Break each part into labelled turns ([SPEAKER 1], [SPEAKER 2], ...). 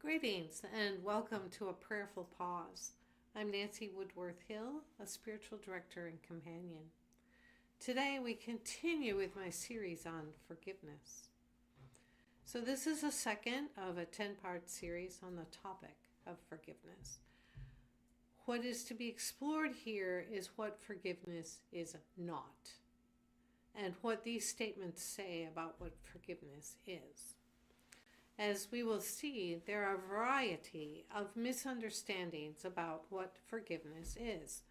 [SPEAKER 1] Greetings and welcome to a Prayerful Pause. I'm Nancy Woodworth-Hill, a spiritual director and companion. Today we continue with my series on forgiveness. So this is a second of a 10-part series on the topic of forgiveness. What is to be explored here is what forgiveness is not, and what these statements say about what forgiveness is. As we will see, there are a variety of misunderstandings about what forgiveness is.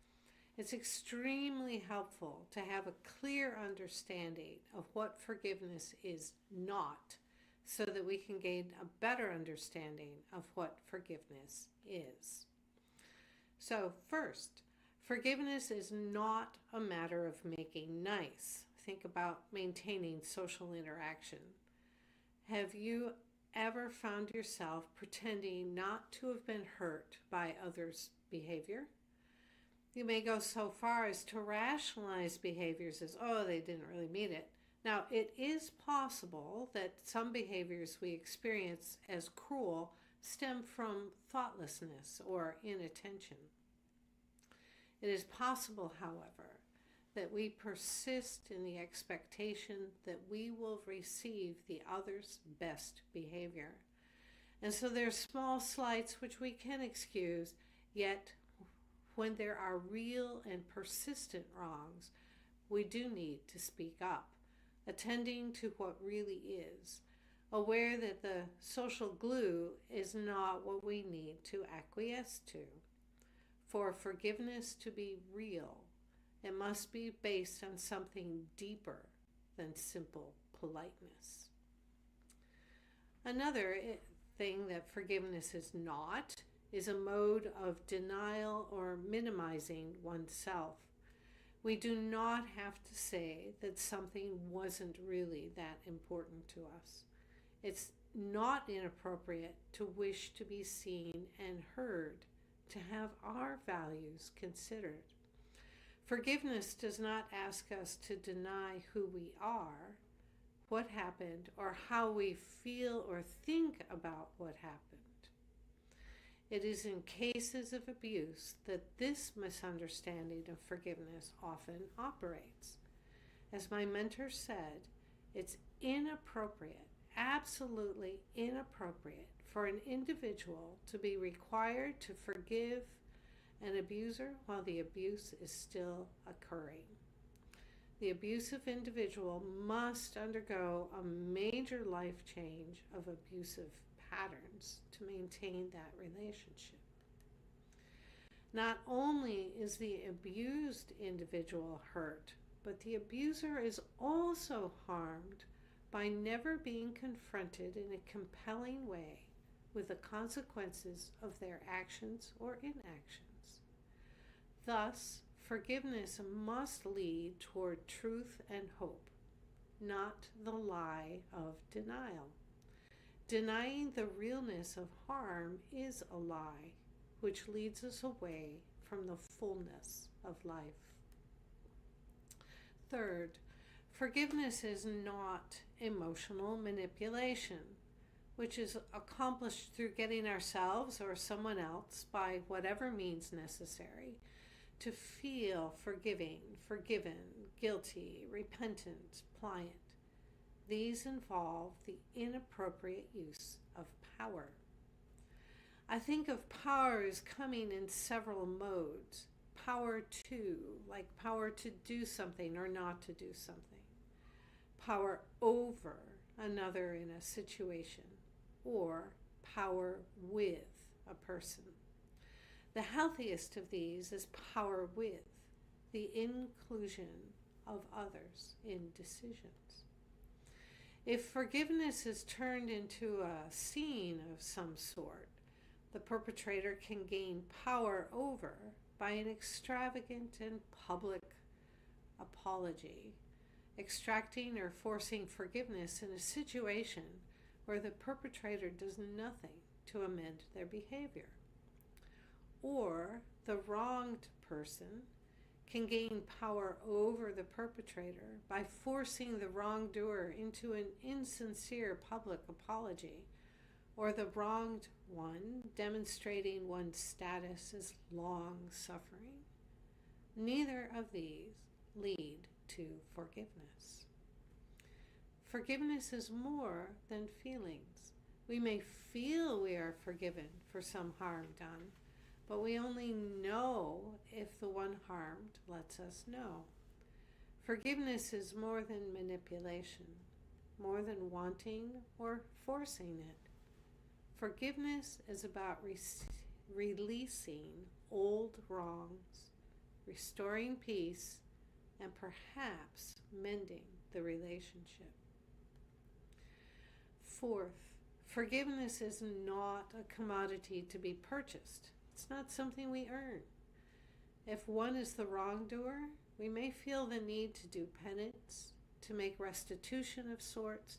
[SPEAKER 1] It's extremely helpful to have a clear understanding of what forgiveness is not, so that we can gain a better understanding of what forgiveness is. So first, forgiveness is not a matter of making nice. Think about maintaining social interaction. Have you ever found yourself pretending not to have been hurt by others' behavior? You may go so far as to rationalize behaviors as, oh, they didn't really mean it. Now, it is possible that some behaviors we experience as cruel stem from thoughtlessness or inattention. It is possible, however, that we persist in the expectation that we will receive the other's best behavior. And so there are small slights which we can excuse, yet when there are real and persistent wrongs, we do need to speak up, attending to what really is, aware that the social glue is not what we need to acquiesce to. For forgiveness to be real, it must be based on something deeper than simple politeness. Another thing that forgiveness is not is a mode of denial or minimizing oneself. We do not have to say that something wasn't really that important to us. It's not inappropriate to wish to be seen and heard, to have our values considered. Forgiveness does not ask us to deny who we are, what happened, or how we feel or think about what happened. It is in cases of abuse that this misunderstanding of forgiveness often operates. As my mentor said, it's inappropriate, absolutely inappropriate, for an individual to be required to forgive an abuser while the abuse is still occurring. The abusive individual must undergo a major life change of abusive patterns to maintain that relationship. Not only is the abused individual hurt, but the abuser is also harmed by never being confronted in a compelling way with the consequences of their actions or inactions. Thus, forgiveness must lead toward truth and hope, not the lie of denial. Denying the realness of harm is a lie, which leads us away from the fullness of life. Third, forgiveness is not emotional manipulation, which is accomplished through getting ourselves or someone else, by whatever means necessary, to feel forgiving, forgiven, guilty, repentant, pliant. These involve the inappropriate use of power. I think of power as coming in several modes. Power to, like power to do something or not to do something. Power over another in a situation, or power with a person. The healthiest of these is power with, the inclusion of others in decisions. If forgiveness is turned into a scene of some sort, the perpetrator can gain power over by an extravagant and public apology, extracting or forcing forgiveness in a situation where the perpetrator does nothing to amend their behavior. Or the wronged person can gain power over the perpetrator by forcing the wrongdoer into an insincere public apology, or the wronged one demonstrating one's status as long-suffering. Neither of these lead to forgiveness. Forgiveness is more than feelings. We may feel we are forgiven for some harm done, but we only know if the one harmed lets us know. Forgiveness is more than manipulation, more than wanting or forcing it. Forgiveness is about releasing old wrongs, restoring peace, and perhaps mending the relationship. Fourth, forgiveness is not a commodity to be purchased. It's not something we earn. If one is the wrongdoer, we may feel the need to do penance, to make restitution of sorts,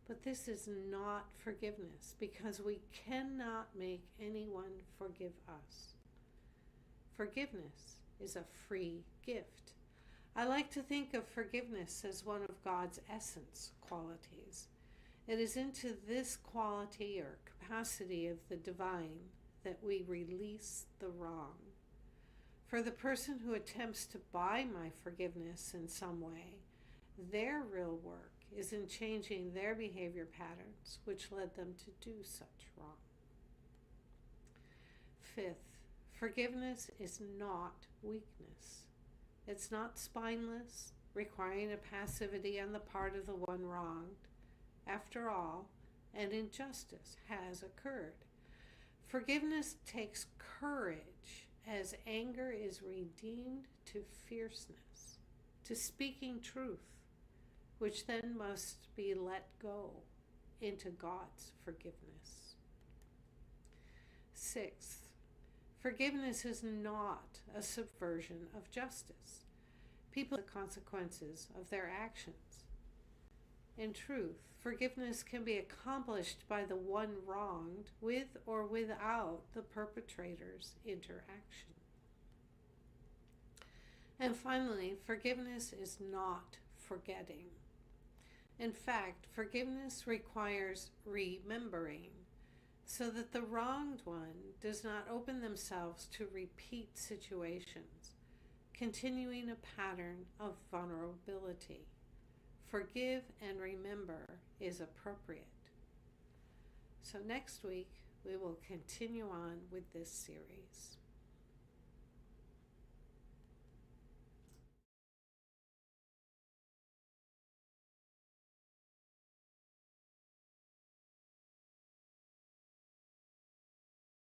[SPEAKER 1] but this is not forgiveness because we cannot make anyone forgive us. Forgiveness is a free gift. I like to think of forgiveness as one of God's essence qualities. It is into this quality or capacity of the divine that we release the wrong. For the person who attempts to buy my forgiveness in some way, their real work is in changing their behavior patterns, which led them to do such wrong. Fifth, forgiveness is not weakness. It's not spineless, requiring a passivity on the part of the one wronged. After all, an injustice has occurred. Forgiveness takes courage as anger is redeemed to fierceness, to speaking truth, which then must be let go into God's forgiveness. Sixth, forgiveness is not a subversion of justice. People the consequences of their actions. In truth, forgiveness can be accomplished by the one wronged with or without the perpetrator's interaction. And finally, forgiveness is not forgetting. In fact, forgiveness requires remembering so that the wronged one does not open themselves to repeat situations, continuing a pattern of vulnerability. Forgive and remember is appropriate. So next week, we will continue on with this series.